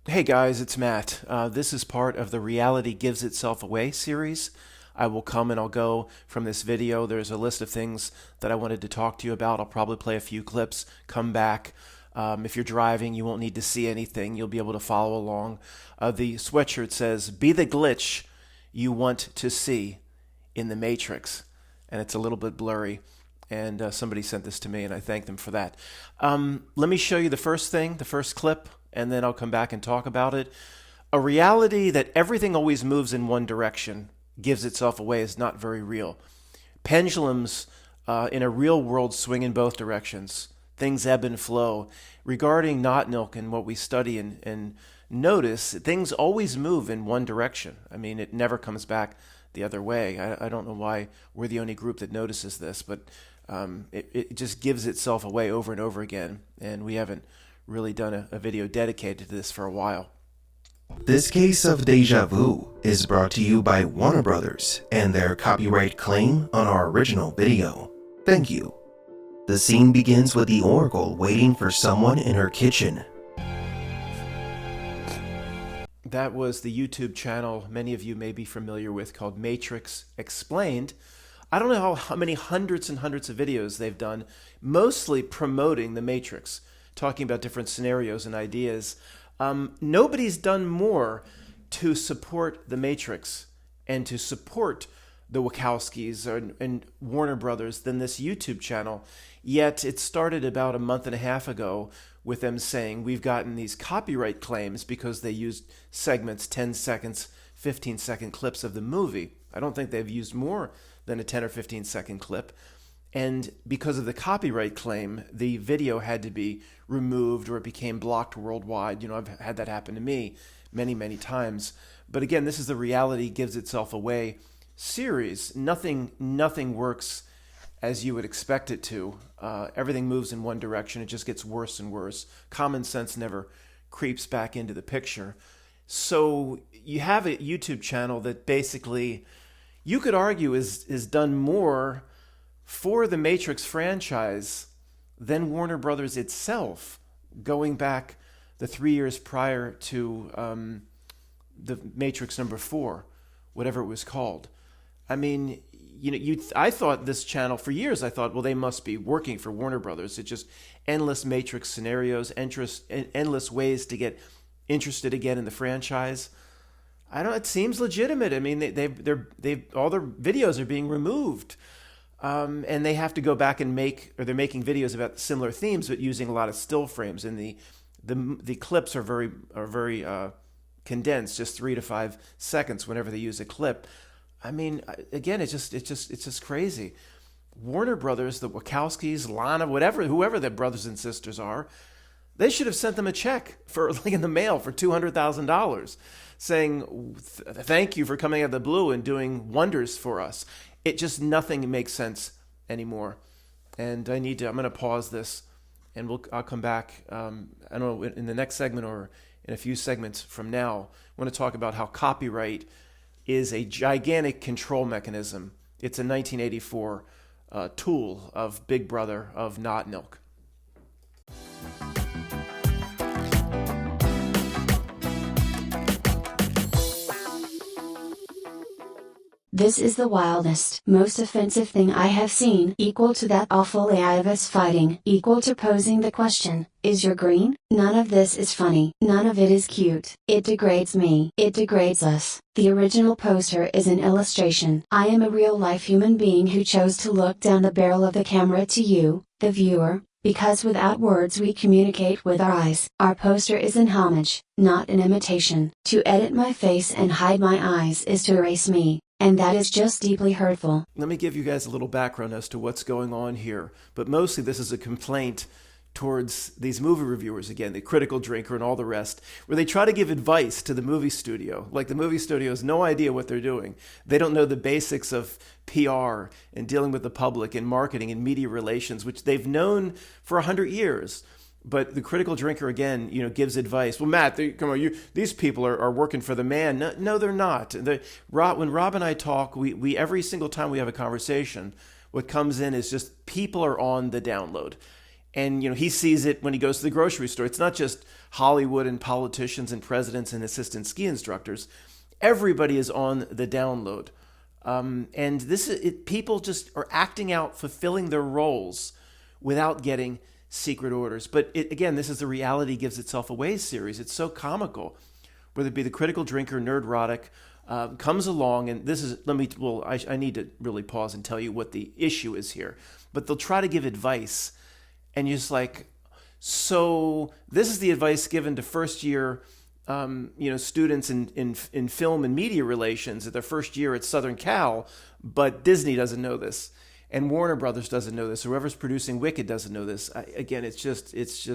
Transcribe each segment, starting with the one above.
Hey guys, it's Matt. This is part of the Reality Gives Itself Away series. I will come and I'll go from this video. There's a list of things that I wanted to talk to you about. I'll probably play a few clips, come back. If you're driving, you won't need to see anything. You'll be able to follow along. The sweatshirt says, "Be the glitch you want to see in the Matrix." And it's a little bit blurry. And somebody sent this to me, and I thank them for that. Let me show you the first thing, the first clip, and then I'll come back and talk about it. A reality that everything always moves in one direction gives itself away is not very real. Pendulums in a real world swing in both directions. Things ebb and flow. Regarding Notnilk and what we study and notice, things always move in one direction. I mean, it never comes back the other way. I don't know why we're the only group that notices this, but it just gives itself away over and over again, and we haven't really done a video dedicated to this for a while. This case of deja vu is brought to you by Warner Brothers and their copyright claim on our original video. Thank you. The scene begins with the Oracle waiting for someone in her kitchen. That was the YouTube channel many of you may be familiar with called Matrix Explained. I don't know how many hundreds and hundreds of videos they've done, mostly promoting the Matrix, talking about different scenarios and ideas. Nobody's done more to support the Matrix and to support the Wachowskis and Warner Brothers than this YouTube channel. Yet it started about a month and a half ago with them saying we've gotten these copyright claims because they used segments, 10 seconds, 15-second clips of the movie. I don't think they've used more than a 10 or 15-second clip. And because of the copyright claim, the video had to be removed or it became blocked worldwide. You know, I've had that happen to me many, many times. But again, this is the Reality Gives Itself Away series. Nothing works as you would expect it to. Everything moves in one direction. It just gets worse and worse. Common sense never creeps back into the picture. So you have a YouTube channel that basically, you could argue, is done more for the Matrix franchise than Warner Brothers itself, going back the 3 years prior to the Matrix number 4, whatever it was called. I mean, I thought this channel for years. I thought, well, they must be working for Warner Brothers. It's just endless Matrix scenarios, endless ways to get interested again in the franchise. I don't. It seems legitimate. I mean, they've all their videos are being removed, and they have to go back and they're making videos about similar themes, but using a lot of still frames. And the clips are very condensed, just 3 to 5 seconds whenever they use a clip. I mean, again, it's just crazy. Warner Brothers, the Wachowskis, Lana, whoever their brothers and sisters are, they should have sent them a check for, like, in the mail for $200,000, saying thank you for coming out of the blue and doing wonders for us. It just, nothing makes sense anymore. And I'm going to pause this, and I'll come back. I don't know, in the next segment or in a few segments from now. I want to talk about how copyright is a gigantic control mechanism. It's a 1984 tool of Big Brother, of Notnilk. This is the wildest, most offensive thing I have seen, equal to that awful AI of us fighting, equal to posing the question, is your green? None of this is funny, none of it is cute. It degrades me, it degrades us. The original poster is an illustration. I am a real-life human being who chose to look down the barrel of the camera to you, the viewer, because without words we communicate with our eyes. Our poster is an homage, not an imitation. To edit my face and hide my eyes is to erase me. And that is just deeply hurtful. Let me give you guys a little background as to what's going on here. But mostly this is a complaint towards these movie reviewers, again, the critical drinker and all the rest, where they try to give advice to the movie studio. Like, the movie studio has no idea what they're doing. They don't know the basics of PR and dealing with the public and marketing and media relations, which they've known for 100 years. But the critical drinker, again, gives advice. Well, Matt, come on, these people are working for the man. No, they're not. When Rob and I talk, we every single time we have a conversation, what comes in is just people are on the download. And he sees it when he goes to the grocery store. It's not just Hollywood and politicians and presidents and assistant ski instructors. Everybody is on the download. And this is it, people just are acting out, fulfilling their roles without getting secret orders. But again, this is the Reality Gives Itself Away series. It's so comical. Whether it be the critical drinker, nerdrotic, comes along, and this is, I need to really pause and tell you what the issue is here. But they'll try to give advice, and you're just like, so this is the advice given to first year students in film and media relations at their first year at Southern Cal, but Disney doesn't know this, and Warner Brothers doesn't know this. Whoever's producing Wicked doesn't know this. It's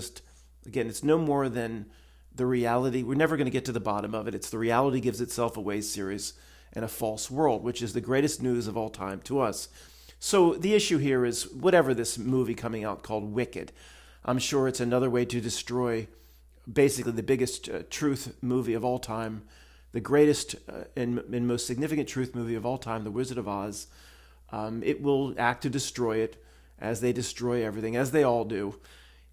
no more than the reality. We're never going to get to the bottom of it. It's the Reality Gives Itself Away series and a false world, which is the greatest news of all time to us. So the issue here is whatever this movie coming out called Wicked, I'm sure it's another way to destroy basically the biggest truth movie of all time, the greatest and most significant truth movie of all time, The Wizard of Oz. It will act to destroy it, as they destroy everything, as they all do.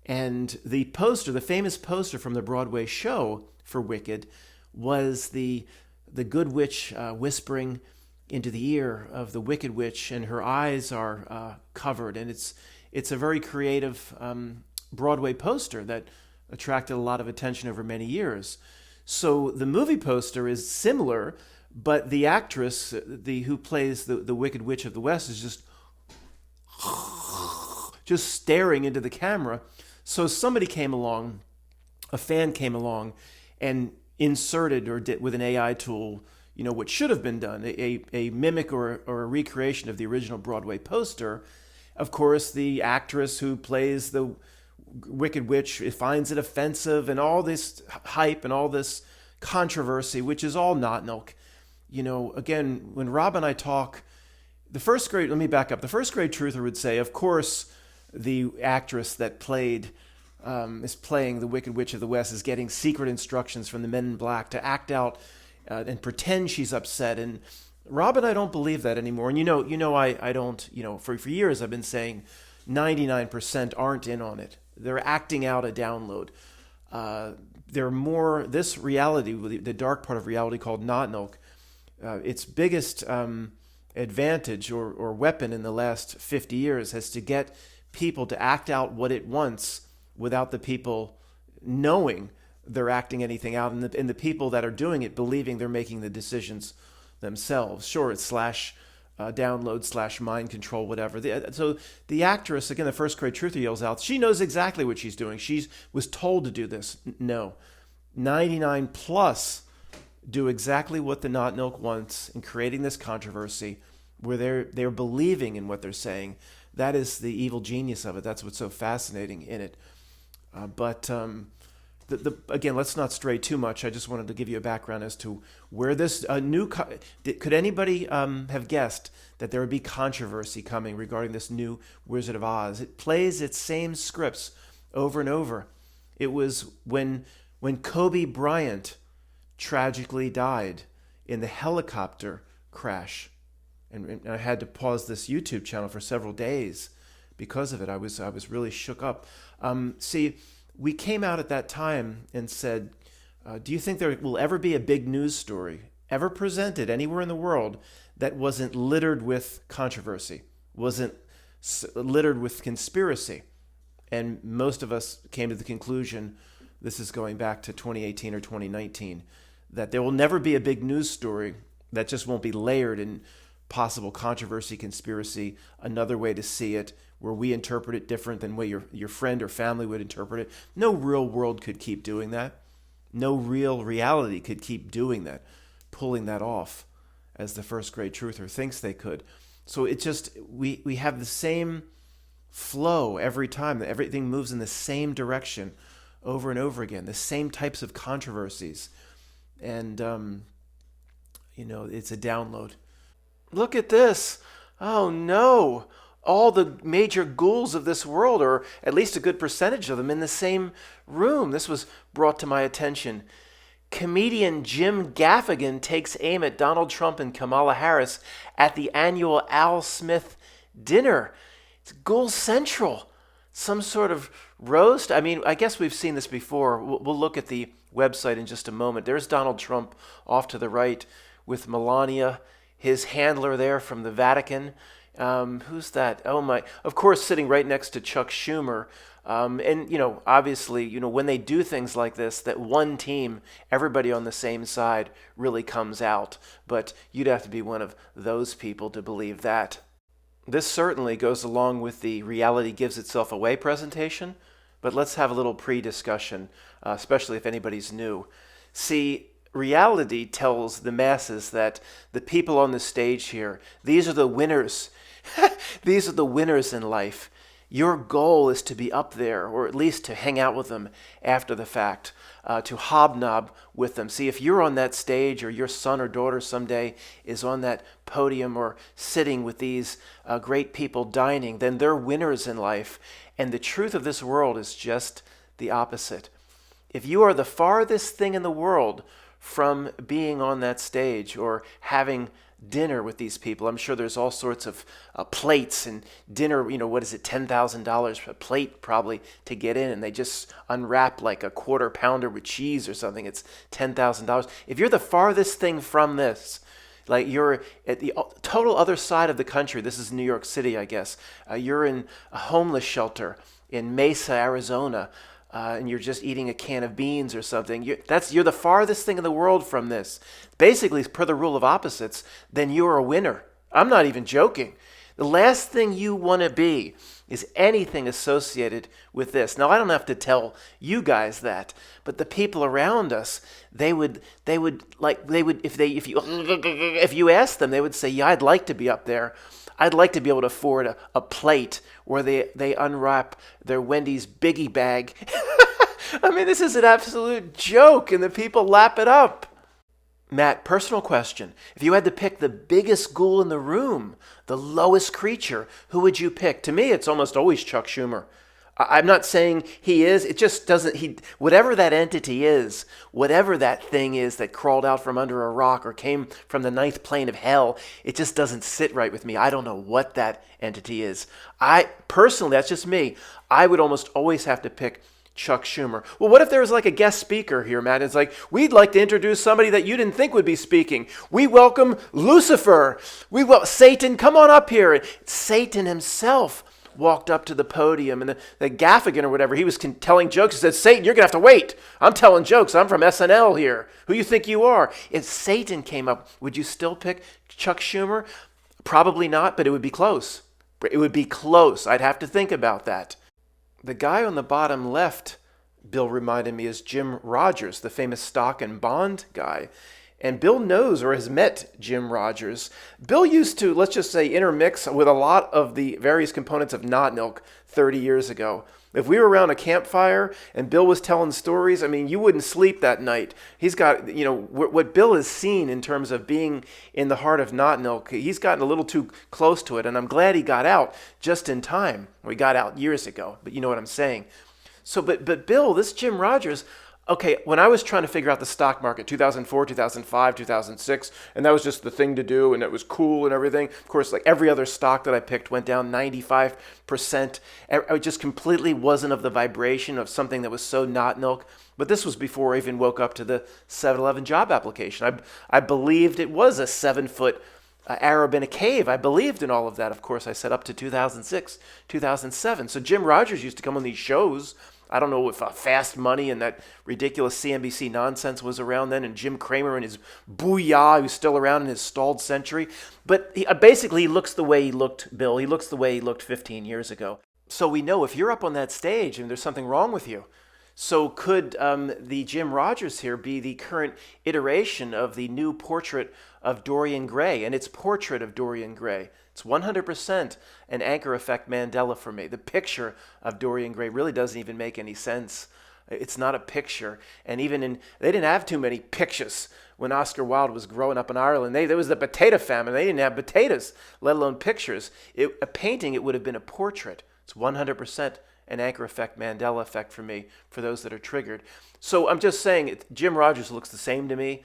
And the poster, the famous poster from the Broadway show for Wicked, was the good witch whispering into the ear of the Wicked Witch, and her eyes are covered. And it's a very creative Broadway poster that attracted a lot of attention over many years. So the movie poster is similar, but the actress, who plays the Wicked Witch of the West, is just staring into the camera. So somebody came along, a fan came along, and inserted or did with an AI tool, what should have been done, a mimic or a recreation of the original Broadway poster. Of course, the actress who plays the Wicked Witch finds it offensive, and all this hype and all this controversy, which is all not milk. Again, when Rob and I talk, let me back up. The first grade truther would say, of course, the actress that is playing the Wicked Witch of the West is getting secret instructions from the Men in Black to act out and pretend she's upset. And Rob and I don't believe that anymore. And I don't. For years I've been saying 99% aren't in on it. They're acting out a download. They're more this reality, the dark part of reality called not milk. Its biggest advantage or weapon in the last 50 years has to get people to act out what it wants without the people knowing they're acting anything out, and the people that are doing it believing they're making the decisions themselves. Sure, it's download / mind control, whatever. So the actress, again, the first grade truther yells out, she knows exactly what she's doing. She was told to do this. No. 99 plus do exactly what the not milk wants in creating this controversy where they're believing in what they're saying. That is the evil genius of it. That's what's so fascinating in it. Again, let's not stray too much. I just wanted to give you a background as to where this could anybody have guessed that there would be controversy coming regarding this new Wizard of Oz? It plays its same scripts over and over. It was when Kobe Bryant tragically died in the helicopter crash, and I had to pause this YouTube channel for several days because of it. I was really shook up. See, we came out at that time and said, do you think there will ever be a big news story ever presented anywhere in the world that wasn't littered with controversy, wasn't littered with conspiracy? And most of us came to the conclusion, this is going back to 2018 or 2019, that there will never be a big news story that just won't be layered in possible controversy, conspiracy, another way to see it, where we interpret it different than way your friend or family would interpret it. No real world could keep doing that. No real reality could keep doing that, pulling that off as the first grade truther thinks they could. So it just, we have the same flow every time. Everything moves in the same direction over and over again, the same types of controversies. And, it's a download. Look at this. Oh, no. All the major ghouls of this world, or at least a good percentage of them, in the same room. This was brought to my attention. Comedian Jim Gaffigan takes aim at Donald Trump and Kamala Harris at the annual Al Smith dinner. It's Ghoul Central. Some sort of Roast? I mean, I guess we've seen this before. We'll look at the website in just a moment. There's Donald Trump off to the right with Melania, his handler there from the Vatican. Who's that? Oh my! Of course, sitting right next to Chuck Schumer. And obviously, when they do things like this, that one team, everybody on the same side, really comes out. But you'd have to be one of those people to believe that. This certainly goes along with the reality gives itself away presentation, but let's have a little pre-discussion, especially if anybody's new. See, reality tells the masses that the people on the stage here, these are the winners. These are the winners in life. Your goal is to be up there, or at least to hang out with them after the fact, to hobnob with them. See, if you're on that stage, or your son or daughter someday is on that podium or sitting with these great people dining, then they're winners in life. And the truth of this world is just the opposite. If you are the farthest thing in the world from being on that stage or having dinner with these people, I'm sure there's all sorts of plates and dinner, what is it, $10,000 a plate probably to get in, and they just unwrap like a quarter pounder with cheese or something. It's $10,000. If you're the farthest thing from this, like you're at the total other side of the country, this is New York City, I guess, you're in a homeless shelter in Mesa, Arizona, and you're just eating a can of beans or something, you're the farthest thing in the world from this. Basically, per the rule of opposites, then you're a winner. I'm not even joking. The last thing you want to be is anything associated with this. Now, I don't have to tell you guys that, but the people around us, if you asked them, they would say, yeah, I'd like to be up there. I'd like to be able to afford a plate where they unwrap their Wendy's biggie bag. I mean, this is an absolute joke, and the people lap it up. Matt, personal question. If you had to pick the biggest ghoul in the room, the lowest creature, who would you pick? To me, it's almost always Chuck Schumer. I'm not saying he is. It just doesn't. Whatever that entity is, whatever that thing is that crawled out from under a rock or came from the ninth plane of hell, it just doesn't sit right with me. I don't know what that entity is. Personally, that's just me. I would almost always have to pick Chuck Schumer. Well, what if there was like a guest speaker here, Matt? It's like, we'd like to introduce somebody that you didn't think would be speaking. We welcome Lucifer. Satan, come on up here. Satan himself walked up to the podium, and the Gaffigan or whatever, he was telling jokes. He said, Satan, you're going to have to wait. I'm telling jokes. I'm from SNL here. Who you think you are? If Satan came up, would you still pick Chuck Schumer? Probably not, but it would be close. It would be close. I'd have to think about that. The guy on the bottom left, Bill reminded me, is Jim Rogers, the famous stock and bond guy. And Bill knows or has met Jim Rogers. Bill used to, let's just say, intermix with a lot of the various components of Not Milk 30 years ago. If we were around a campfire and Bill was telling stories, I mean, you wouldn't sleep that night. He's got, what Bill has seen in terms of being in the heart of Not Milk, he's gotten a little too close to it, and I'm glad he got out just in time. Well, he got out years ago, but you know what I'm saying. So, but Bill, this Jim Rogers, okay, when I was trying to figure out the stock market, 2004, 2005, 2006, and that was just the thing to do, and it was cool and everything. Of course, like every other stock that I picked went down 95%. I just completely wasn't of the vibration of something that was so not milk. But this was before I even woke up to the 7-Eleven job application. I believed it was a 7-foot Arab in a cave. I believed in all of that. Of course, I said up to 2006, 2007. So Jim Rogers used to come on these shows. I don't know if Fast Money and that ridiculous CNBC nonsense was around then, and Jim Cramer and his Booyah, who's still around in his stalled century. But he looks the way he looked, Bill. He looks the way he looked 15 years ago. So we know if you're up on that stage and there's something wrong with you. So could the Jim Rogers here be the current iteration of the new portrait of Dorian Gray? And it's portrait of Dorian Gray. It's 100% an anchor effect Mandela for me. The picture of Dorian Gray really doesn't even make any sense. It's not a picture. And they didn't have too many pictures when Oscar Wilde was growing up in Ireland. There was the potato famine. They didn't have potatoes, let alone pictures. A painting, it would have been a portrait. It's 100% an anchor effect Mandela effect for me, for those that are triggered. So I'm just saying, Jim Rogers looks the same to me.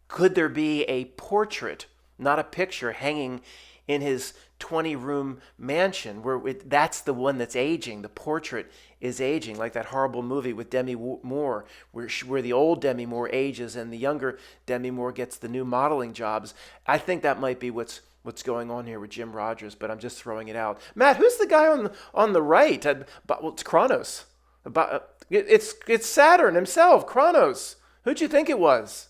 Could there be a portrait, not a picture, hanging in his 20-room mansion, that's the one that's aging. The portrait is aging, like that horrible movie with Demi Moore, where the old Demi Moore ages and the younger Demi Moore gets the new modeling jobs. I think that might be what's going on here with Jim Rogers, but I'm just throwing it out. Matt, who's the guy on the right? Well, it's Kronos. It's Saturn himself, Kronos. Who'd you think it was?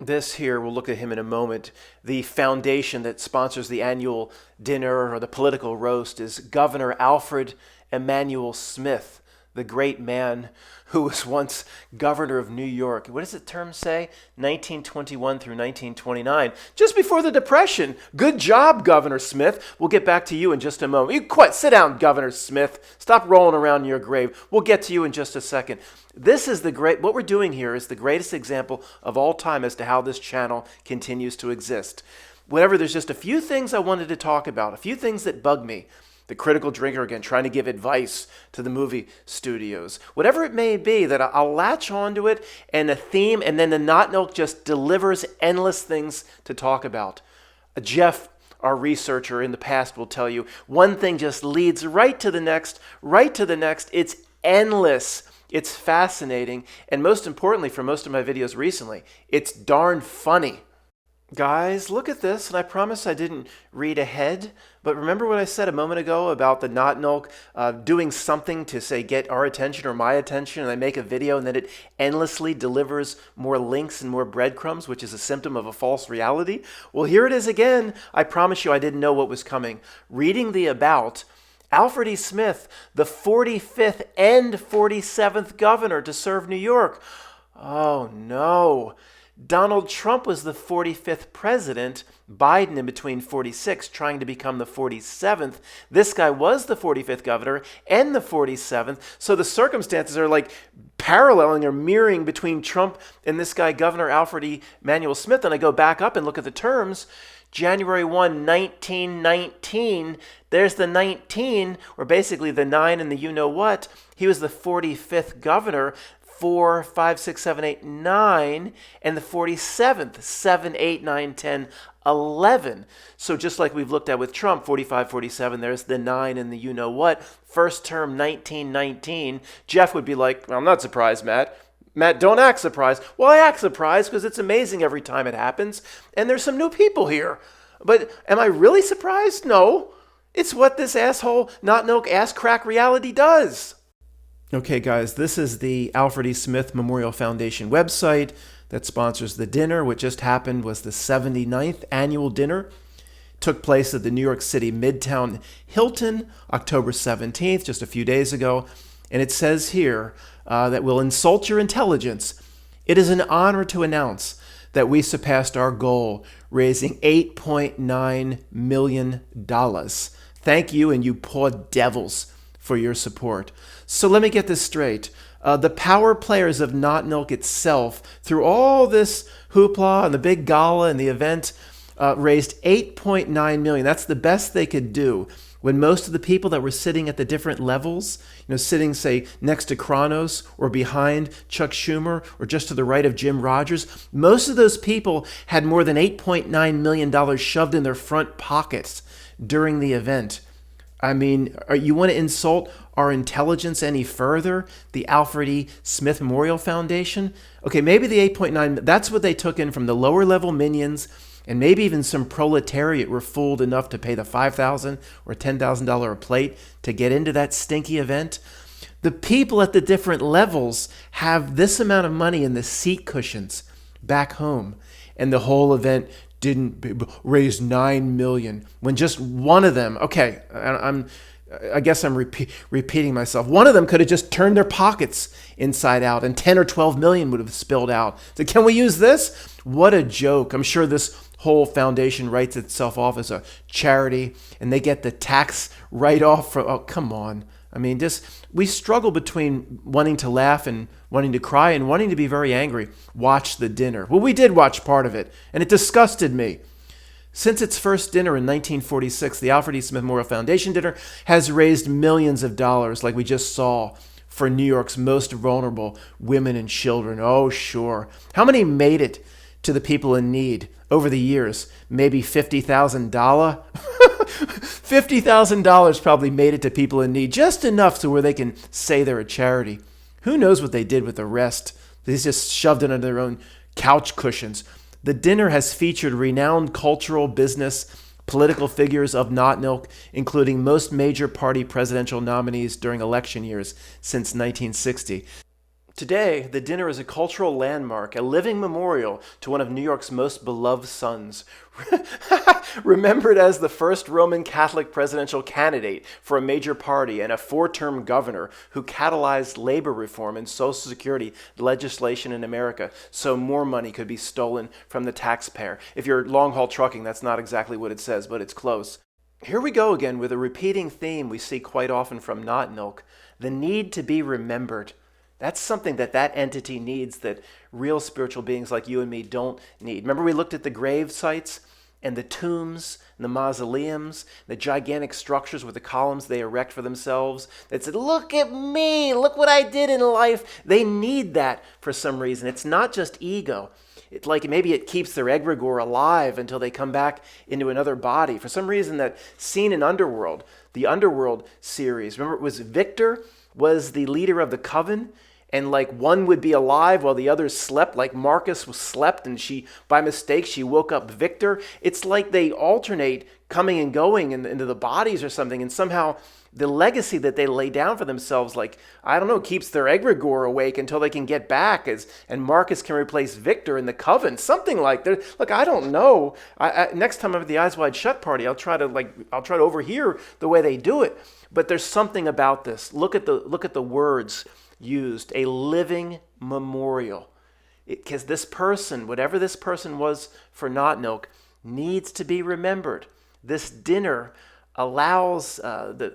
This here, we'll look at him in a moment. The foundation that sponsors the annual dinner or the political roast is Governor Alfred Emanuel Smith, the great man who was once governor of New York. What does the term say? 1921 through 1929, just before the Depression. Good job, Governor Smith. We'll get back to you in just a moment. You quit. Sit down, Governor Smith. Stop rolling around in your grave. We'll get to you in just a second. This is what we're doing here is the greatest example of all time as to how this channel continues to exist. There's just a few things I wanted to talk about, a few things that bug me. The critical drinker, again, trying to give advice to the movie studios. Whatever it may be, that I'll latch onto it and a theme, and then the Not Milk just delivers endless things to talk about. Jeff, our researcher in the past, will tell you one thing just leads right to the next, right to the next. It's endless. It's fascinating. And most importantly, for most of my videos recently, it's darn funny. Guys, look at this, and I promise I didn't read ahead, but remember what I said a moment ago about the Not Milk doing something to, say, get our attention or my attention, and I make a video and then it endlessly delivers more links and more breadcrumbs, which is a symptom of a false reality? Well, here it is again. I promise you I didn't know what was coming. Reading the about, Alfred E. Smith, the 45th and 47th governor to serve New York. Oh, no. Donald Trump was the 45th president, Biden in between 46, trying to become the 47th. This guy was the 45th governor and the 47th. So the circumstances are like paralleling or mirroring between Trump and this guy, Governor Alfred E. Emanuel Smith. And I go back up and look at the terms. January 1, 1919, there's the 19, or basically the 9 and the you-know-what. He was the 45th governor. 4, 5, 6, 7, 8, 9, and the 47th, 7, 8, 9, 10, 11. So just like we've looked at with Trump, 45, 47, there's the 9 and the you-know-what. First term, 1919. Jeff would be like, well, I'm not surprised, Matt. Matt, don't act surprised. Well, I act surprised because it's amazing every time it happens, and there's some new people here. But am I really surprised? No. It's what this asshole, Not Milk, ass crack reality does. Okay, guys, this is the Alfred E. Smith Memorial Foundation website that sponsors the dinner. What just happened was the 79th annual dinner. Took place at the New York City Midtown Hilton, October 17th, just a few days ago. And it says here that will insult your intelligence. It is an honor to announce that we surpassed our goal, raising $8.9 million. Thank you, and you poor devils, for your support. So let me get this straight. The power players of Not Milk itself, through all this hoopla and the big gala and the event, raised $8.9 million. That's the best they could do. When most of the people that were sitting at the different levels, sitting, say, next to Kronos or behind Chuck Schumer or just to the right of Jim Rogers, most of those people had more than $8.9 million shoved in their front pockets during the event. I mean, you want to insult our intelligence any further? The Alfred E. Smith Memorial Foundation? Okay, maybe the 8.9, that's what they took in from the lower level minions, and maybe even some proletariat were fooled enough to pay the $5,000 or $10,000 a plate to get into that stinky event. The people at the different levels have this amount of money in the seat cushions back home, and the whole event didn't raise $9 million when just one of them, okay, I guess I'm repeating myself. One of them could have just turned their pockets inside out and 10 or 12 million would have spilled out. So can we use this? What a joke. I'm sure this whole foundation writes itself off as a charity and they get the tax write-off from, oh, come on. I mean, we struggle between wanting to laugh and wanting to cry and wanting to be very angry. Watch the dinner. Well, we did watch part of it, and it disgusted me. Since its first dinner in 1946, the Alfred E. Smith Memorial Foundation dinner has raised millions of dollars, like we just saw, for New York's most vulnerable women and children. Oh, sure. How many made it to the people in need over the years? Maybe $50,000? $50,000 probably made it to people in need, just enough to where they can say they're a charity. Who knows what they did with the rest? They just shoved it under their own couch cushions. The dinner has featured renowned cultural, business, political figures of Knottnilk, including most major party presidential nominees during election years since 1960. Today, the dinner is a cultural landmark, a living memorial to one of New York's most beloved sons. Remembered as the first Roman Catholic presidential candidate for a major party and a four-term governor who catalyzed labor reform and Social Security legislation in America so more money could be stolen from the taxpayer. If you're long-haul trucking, that's not exactly what it says, but it's close. Here we go again with a repeating theme we see quite often from Knottnilk, the need to be remembered. That's something that entity needs that real spiritual beings like you and me don't need. Remember we looked at the grave sites and the tombs and the mausoleums, the gigantic structures with the columns they erect for themselves that said, look at me, look what I did in life. They need that for some reason. It's not just ego. It's like maybe it keeps their egregore alive until they come back into another body. For some reason that scene in Underworld, the Underworld series, remember it was Victor was the leader of the coven, and like one would be alive while the others slept, like Marcus was slept and by mistake she woke up Victor. It's like they alternate coming and going into the bodies or something, and somehow the legacy that they lay down for themselves, like, I don't know, keeps their egregore awake until they can get back, and Marcus can replace Victor in the coven, something like that. Look, I don't know. Next time I'm at the Eyes Wide Shut party, I'll try to overhear the way they do it. But there's something about this. Look at the words used, a living memorial. Because this person, whatever this person was for Knottnilk, needs to be remembered. This dinner allows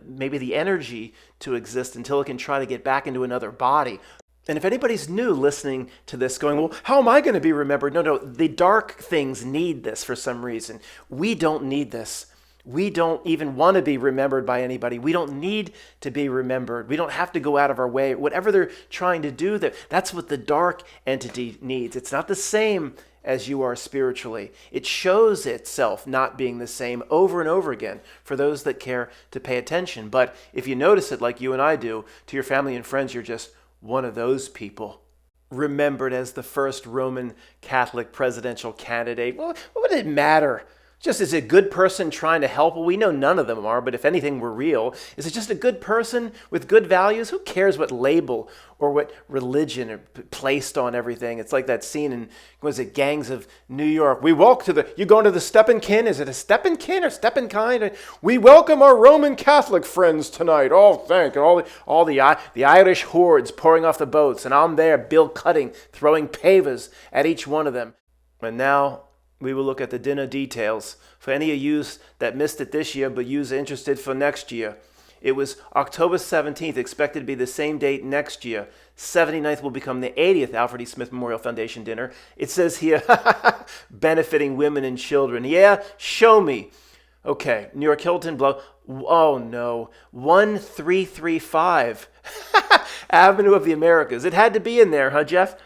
maybe the energy to exist until it can try to get back into another body. And if anybody's new listening to this going, well, how am I going to be remembered? No, the dark things need this for some reason. We don't need this. We don't even want to be remembered by anybody. We don't need to be remembered. We don't have to go out of our way. Whatever they're trying to do, that's what the dark entity needs. It's not the same as you are spiritually. It shows itself not being the same over and over again for those that care to pay attention. But if you notice it like you and I do, to your family and friends, you're just one of those people. Remembered as the first Roman Catholic presidential candidate. Well, what would it matter? Just is a good person trying to help? Well, we know none of them are, but if anything were real, is it just a good person with good values? Who cares what label or what religion are placed on everything? It's like that scene in, was it Gangs of New York? We walk you going to the Steppenkin? Is it a Steppenkin or Steppenkind? We welcome our Roman Catholic friends tonight. Oh, thank you. All the Irish hordes pouring off the boats, and I'm there, Bill Cutting, throwing pavers at each one of them. And now we will look at the dinner details for any of you that missed it this year, but you's interested for next year. It was October 17th, expected to be the same date next year. 79th will become the 80th Alfred E. Smith Memorial Foundation dinner. It says here, benefiting women and children. Yeah, show me. Okay, New York Hilton Blow. Oh no, 1335 Avenue of the Americas. It had to be in there, huh, Jeff?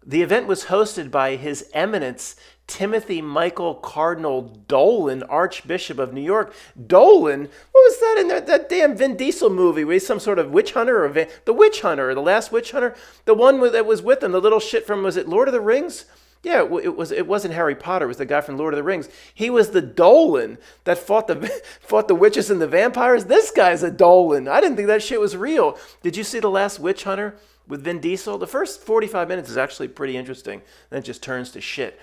The event was hosted by His Eminence Timothy Michael Cardinal Dolan, Archbishop of New York. Dolan? What was that in that damn Vin Diesel movie? Where he's some sort of witch hunter? Or the witch hunter, the last witch hunter? The one that was with him, the little shit from, was it Lord of the Rings? Yeah, it wasn't Harry Potter. It was the guy from Lord of the Rings. He was the Dolan that fought the witches and the vampires. This guy's a Dolan. I didn't think that shit was real. Did you see The Last Witch Hunter with Vin Diesel? The first 45 minutes is actually pretty interesting. Then it just turns to shit.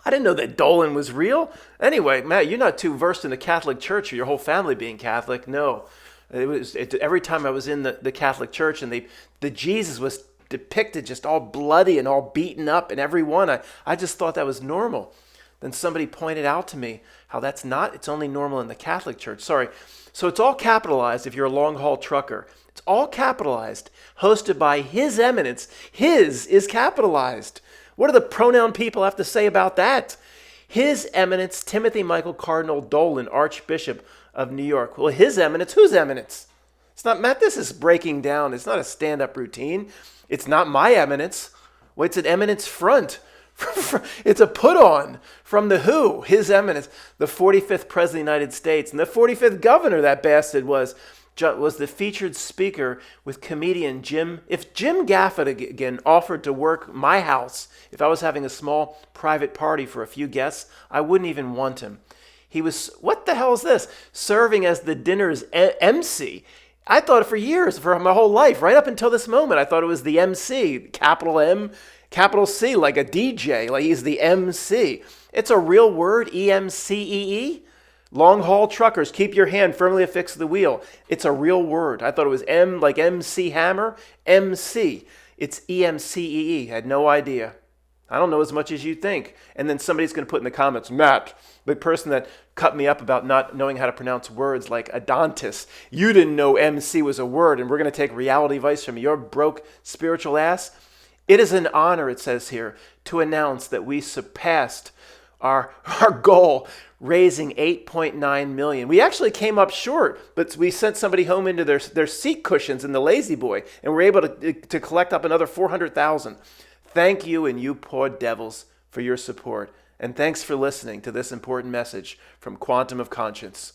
I didn't know that Dolan was real. Anyway, Matt, you're not too versed in the Catholic Church or your whole family being Catholic. No. Every time I was in the Catholic Church and the Jesus was depicted just all bloody and all beaten up and every one, I just thought that was normal. Then somebody pointed out to me how that's not, it's only normal in the Catholic Church. Sorry. So it's all capitalized if you're a long-haul trucker. It's all capitalized, hosted by His Eminence. His is capitalized. What do the pronoun people have to say about that? His Eminence, Timothy Michael Cardinal Dolan, Archbishop of New York. Well, His Eminence, whose Eminence? It's not, Matt, this is breaking down. It's not a stand-up routine. It's not my eminence. Well, it's an eminence front It's a put on from the WHO, His Eminence, the 45th President of the United States, and the 45th governor, that bastard was the featured speaker with comedian Jim. If Jim Gaffigan offered to work my house, if I was having a small private party for a few guests, I wouldn't even want him. He was, what the hell is this? Serving as the dinner's MC. I thought for years, for my whole life, right up until this moment, I thought it was the MC, capital M, capital C, like a DJ, like he's the MC. It's a real word, EMCEE. Long haul truckers, keep your hand firmly affixed to the wheel. It's a real word. I thought it was M, like MC Hammer, MC. It's EMCEE. Had no idea. I don't know as much as you think. And then somebody's going to put in the comments, Matt, the person that cut me up about not knowing how to pronounce words like Adontis, you didn't know MC was a word, and we're going to take reality advice from your broke spiritual ass. It is an honor, it says here, to announce that we surpassed our goal, raising $8.9 million. We actually came up short, but we sent somebody home into their seat cushions in the Lazy Boy, and we're able to collect up another $400,000. Thank you, and you poor devils, for your support. And thanks for listening to this important message from Quantum of Conscience.